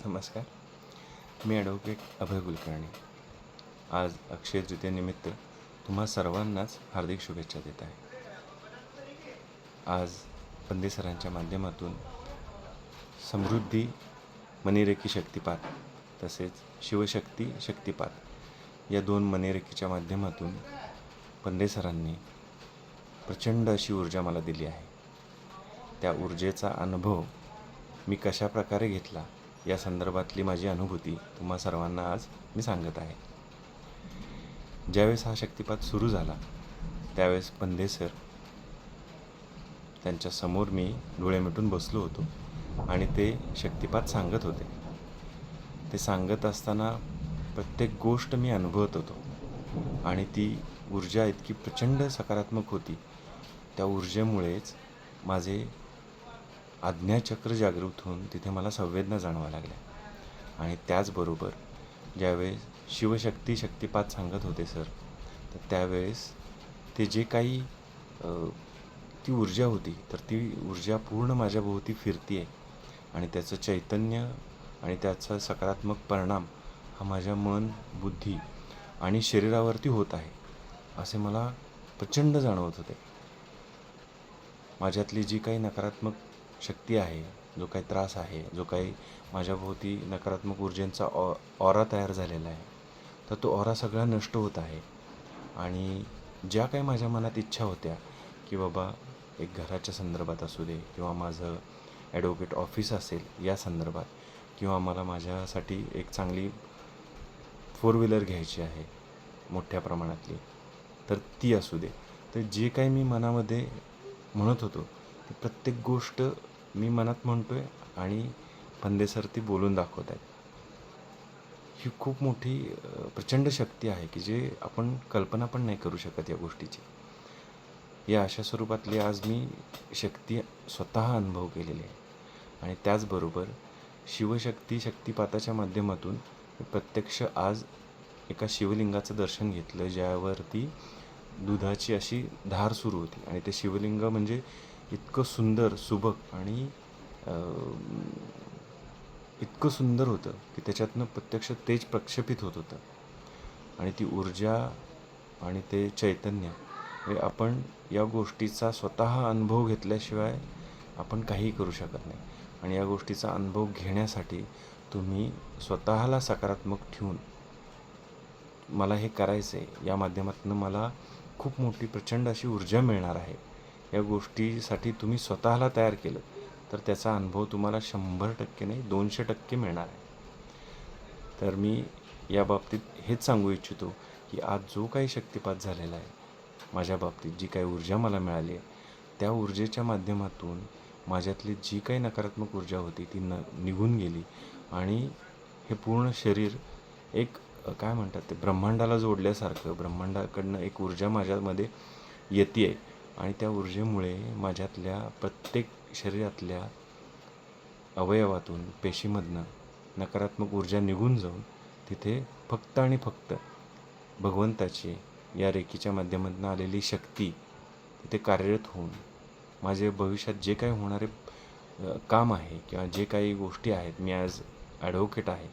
नमस्कार. मी ॲडव्होकेट अभय कुलकर्णी. आज अक्षय तृतीयेनिमित्त तुम्हा सर्वांनाच हार्दिक शुभेच्छा देत आहे. आज पंदे सरांच्या माध्यमातून समृद्धी मणिरेखी शक्तिपात तसेच शिवशक्ती शक्तिपात या 2 मणिरेखीच्या माध्यमातून पंदे सरांनी प्रचंड अशी ऊर्जा मला दिली आहे. त्या ऊर्जेचा अनुभव मी कशा प्रकारे घेतला या संदर्भातली माझी अनुभूती तुम्हा सर्वांना आज मी सांगत आहे. ज्यावेळेस हा शक्तिपात सुरू झाला त्यावेळेस पंदे सर त्यांच्यासमोर मी डोळे मिटून बसलो होतो आणि ते शक्तिपात सांगत होते. ते सांगत असताना प्रत्येक गोष्ट मी अनुभवत होतो आणि ती ऊर्जा इतकी प्रचंड सकारात्मक होती. त्या ऊर्जेमुळेच माझे आज्ञाचक्र जागृत होऊन तिथे मला संवेदना जाणवायला लागल्या. आणि त्याचबरोबर ज्यावेळेस शिवशक्ती शक्तिपात सांगत होते सर, तर त्यावेळेस ते जे काही ती ऊर्जा होती, तर ती ऊर्जा पूर्ण माझ्याभोवती फिरती आहे आणि त्याचं चैतन्य आणि त्याचा सकारात्मक परिणाम हा माझ्या मन, बुद्धी आणि शरीरावरती होत आहे असे मला प्रचंड जाणवत होते. माझ्यातली जी काही नकारात्मक शक्ती आहे, जो काही त्रास आहे, जो काही माझ्याभोवती नकारात्मक ऊर्जेचा ऑरा तयार झालेला आहे, तर तो ऑरा सगळा नष्ट होत आहे. आणि ज्या काही माझ्या मनात इच्छा होत्या की बाबा एक घराच्या संदर्भात असू दे किंवा माझं ॲडव्होकेट ऑफिस असेल या संदर्भात, किंवा मला माझ्यासाठी एक चांगली 4 व्हीलर घ्यायची आहे मोठ्या प्रमाणातली, तर ती असू दे, तर जे काही मी मनामध्ये म्हणत होतो ती प्रत्येक गोष्ट मी मनात म्हणतो आहे आणि पंदे सर ती बोलून दाखवत आहेत. ही खूप मोठी प्रचंड शक्ती आहे की जे आपण कल्पना पण नाही करू शकत या गोष्टीची. या अशा स्वरूपातली आज मी शक्ती स्वतः अनुभव केलेली आहे. आणि त्याचबरोबर शिवशक्ती शक्तिपाताच्या माध्यमातून प्रत्यक्ष आज एका शिवलिंगाचं दर्शन घेतलं, ज्यावरती दुधाची अशी धार सुरू होती. आणि ते शिवलिंग म्हणजे इतकं सुंदर, सुबक आणि इतकं सुंदर होतं की त्याच्यातनं प्रत्यक्ष तेज प्रक्षेपित होत होतं. आणि ती ऊर्जा आणि ते चैतन्य हे आपण या गोष्टीचा स्वतः अनुभव घेतल्याशिवाय आपण काहीही करू शकत नाही. आणि या गोष्टीचा अनुभव घेण्यासाठी तुम्ही स्वतःला सकारात्मक ठेवून मला हे करायचं आहे, या माध्यमातून मला खूप मोठी प्रचंड अशी ऊर्जा मिळणार आहे, या गोष्टीसाठी तुम्ही स्वतःला तयार केलं तर त्याचा अनुभव तुम्हाला 100% नाही 200% मिळणार आहे. तर मी या बाबतीत हेच सांगू इच्छितो की आज जो काही शक्तिपात झालेला आहे माझ्या बाबतीत, जी काही ऊर्जा मला मिळाली आहे, त्या ऊर्जेच्या माध्यमातून माझ्यातली जी काही नकारात्मक ऊर्जा होती ती निघून गेली. आणि हे पूर्ण शरीर एक काय म्हणतात ते ब्रह्मांडाला जोडल्यासारखं, ब्रह्मांडाकडनं एक ऊर्जा माझ्यामध्ये येते आहे. आणि त्या ऊर्जेमुळे माझ्यातल्या प्रत्येक शरीरातल्या अवयवातून, पेशीमधनं नकारात्मक ऊर्जा निघून जाऊन तिथे फक्त आणि फक्त भगवंताची या रेखीच्या माध्यमातून आलेली शक्ती तिथे कार्यरत होऊन माझे भविष्यात जे काही होणारे काम आहे किंवा जे काही गोष्टी आहेत, मी ॲज ॲडव्होकेट आहे,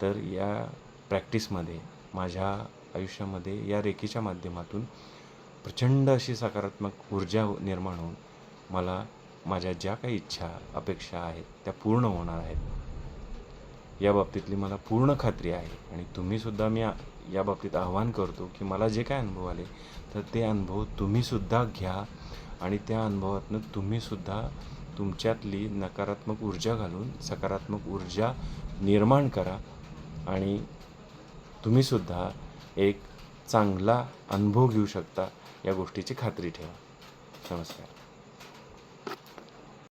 तर या प्रॅक्टिसमध्ये माझ्या आयुष्यामध्ये या रेखीच्या माध्यमातून प्रचंड अशी सकारात्मक ऊर्जा निर्माण होऊन मला माझ्या ज्या काही इच्छा, अपेक्षा आहेत त्या पूर्ण होणार आहेत या बाबतीतली मला पूर्ण खात्री आहे. आणि तुम्हीसुद्धा मी या बाबतीत आवाहन करतो की मला जे काय अनुभव आले तर ते अनुभव तुम्हीसुद्धा घ्या आणि त्या अनुभवातून तुम्हीसुद्धा तुमच्यातली नकारात्मक ऊर्जा घालून सकारात्मक ऊर्जा निर्माण करा आणि तुम्हीसुद्धा एक चांगला अनुभव घेऊ शकता, या गोष्टीची खात्री ठेवा. नमस्कार.